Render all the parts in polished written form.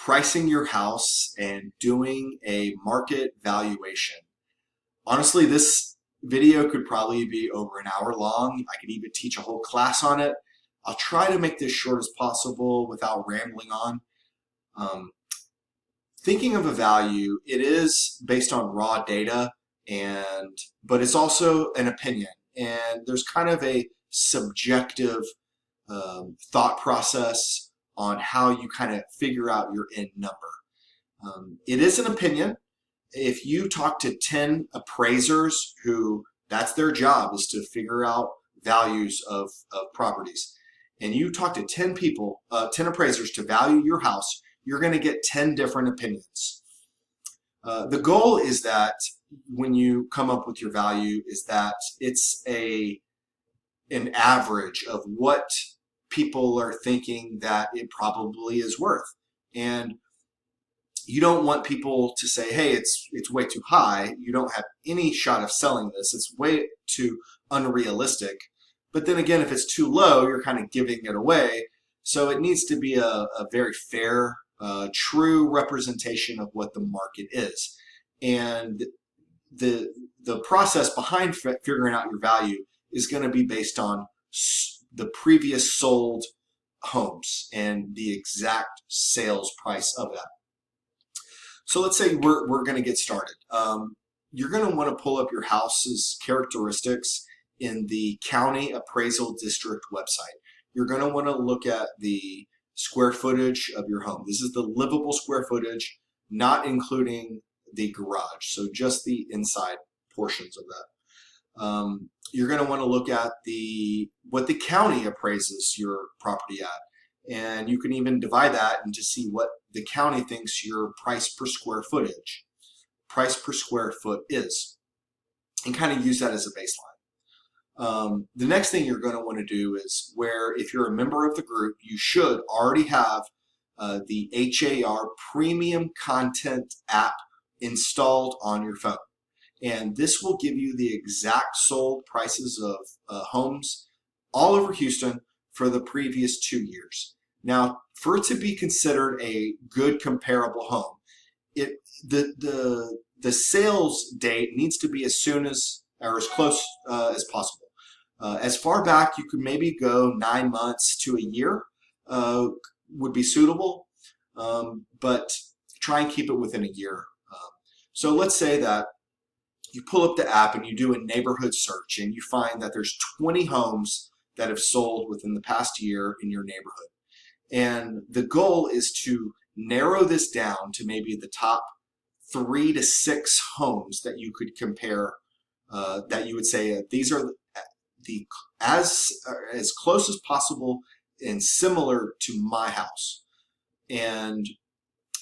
pricing your house and doing a market valuation. Honestly, this video could probably be over an hour long. I could even teach a whole class on it. I'll try to make this short as possible without rambling on. Um, Thinking of a value, it is based on raw data, but it's also an opinion, and there's kind of a subjective thought process on how you kind of figure out your end number. It is an opinion. If you talk to 10 appraisers who that's their job is to figure out values of properties, and you talk to 10 people, 10 appraisers to value your house, you're going to get 10 different opinions. The goal is that when you come up with your value is that it's an average of what people are thinking that it probably is worth. And you don't want people to say, hey, it's way too high. You don't have any shot of selling this. It's way too unrealistic. But then again, if it's too low, you're kind of giving it away. So it needs to be a very fair, true representation of what the market is. And the process behind figuring out your value is going to be based on the previous sold homes and the exact sales price of that. So let's say we're going to get started. You're going to want to pull up your house's characteristics in the County Appraisal District website. You're going to want to look at the square footage of your home. This is the livable square footage, not including the garage, so just the inside portions of that. You're going to want to look at what the county appraises your property at, and you can even divide that and to see what the county thinks your price per square foot is, and kind of use that as a baseline. The next thing you're going to want to do is if you're a member of the group, you should already have the HAR Premium Content app installed on your phone. And this will give you the exact sold prices of homes all over Houston for the previous 2 years. Now, for it to be considered a good comparable home, the sales date needs to be as soon as or as close as possible. As far back, you could maybe go 9 months to a year would be suitable, but try and keep it within a year. So let's say that you pull up the app and you do a neighborhood search and you find that there's 20 homes that have sold within the past year in your neighborhood. And the goal is to narrow this down to maybe the top 3 to 6 homes that you could compare, that you would say these are as close as possible and similar to my house. And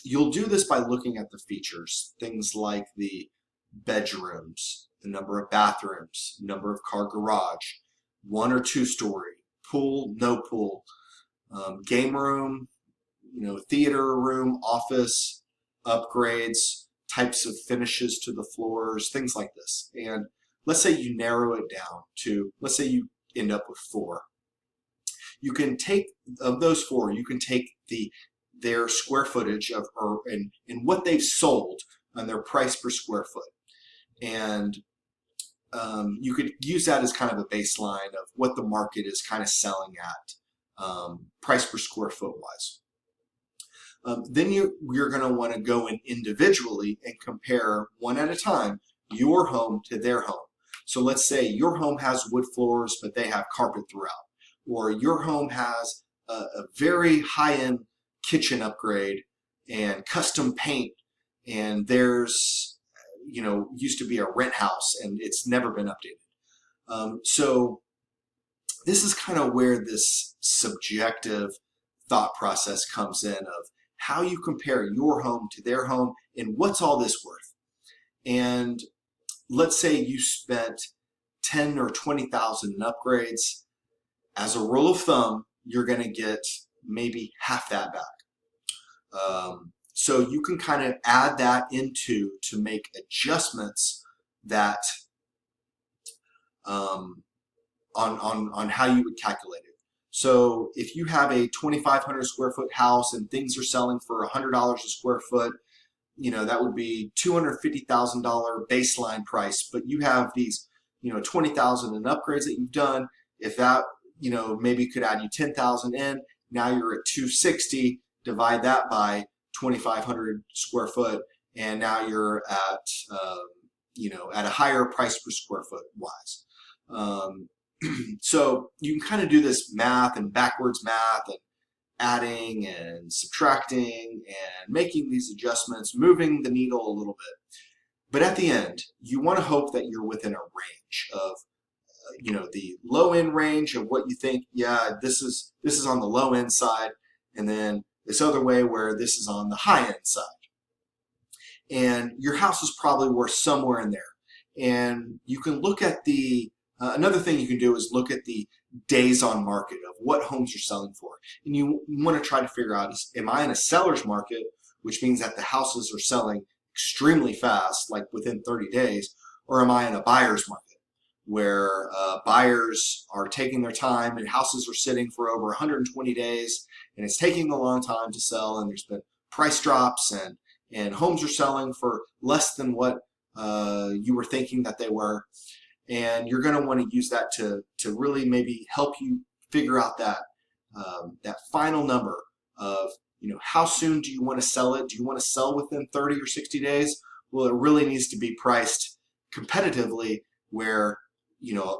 you'll do this by looking at the features, things like the bedrooms, the number of bathrooms, number of car garage, 1 or 2 story, pool, no pool, game room, theater room, office, upgrades, types of finishes to the floors, things like this. And let's say you narrow it down to, let's say you end up with 4. You can take, of those 4, you can take their square footage and what they've sold on their price per square foot. And you could use that as kind of a baseline of what the market is kind of selling at, price per square foot wise. Then you're going to want to go in individually and compare one at a time your home to their home. So let's say your home has wood floors, but they have carpet throughout, or your home has a very high-end kitchen upgrade and custom paint, and there's used to be a rent house and it's never been updated. So this is kind of where this subjective thought process comes in of how you compare your home to their home and what's all this worth. And let's say you spent 10 or 20,000 in upgrades. As a rule of thumb, you're going to get maybe half that back. So you can kind of add that into to make adjustments that on how you would calculate it. So if you have a 2,500 square foot house and things are selling for $100 a square foot, that would be $250,000 baseline price. But you have these, 20,000 in upgrades that you've done. If that, maybe could add you 10,000 in, now you're at 260. Divide that by 2,500 square foot, and now you're at, at a higher price per square foot wise. So you can kind of do this math and backwards math and adding and subtracting and making these adjustments, moving the needle a little bit. But at the end, you want to hope that you're within a range of, the low end range of what you think, yeah, this is on the low end side, and then this other way where this is on the high end side. And your house is probably worth somewhere in there. And you can look at the, another thing you can do is look at the days on market of what homes you're selling for. And you want to try to figure out, am I in a seller's market, which means that the houses are selling extremely fast, like within 30 days, or am I in a buyer's market where buyers are taking their time and houses are sitting for over 120 days and it's taking a long time to sell, and there's been price drops and homes are selling for less than what you were thinking that they were. And you're going to want to use that to really maybe help you figure out that that final number of, how soon do you want to sell it? Do you want to sell within 30 or 60 days? Well, it really needs to be priced competitively where,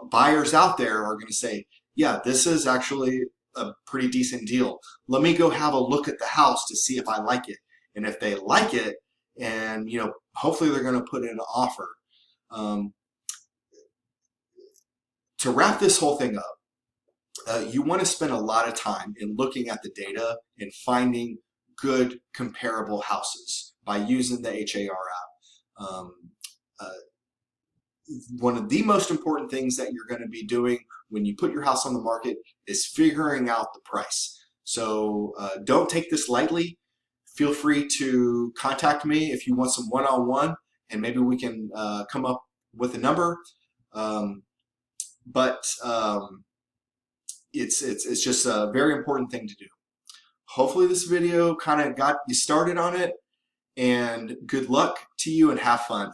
buyers out there are going to say, yeah, this is actually a pretty decent deal. Let me go have a look at the house to see if I like it. And if they like it, and, hopefully they're going to put in an offer. To wrap this whole thing up, you want to spend a lot of time in looking at the data and finding good comparable houses by using the HAR app. One of the most important things that you're going to be doing when you put your house on the market is figuring out the price. So don't take this lightly. Feel free to contact me if you want some one-on-one, and maybe we can come up with a number. But it's just a very important thing to do. Hopefully this video kind of got you started on it, and good luck to you and have fun.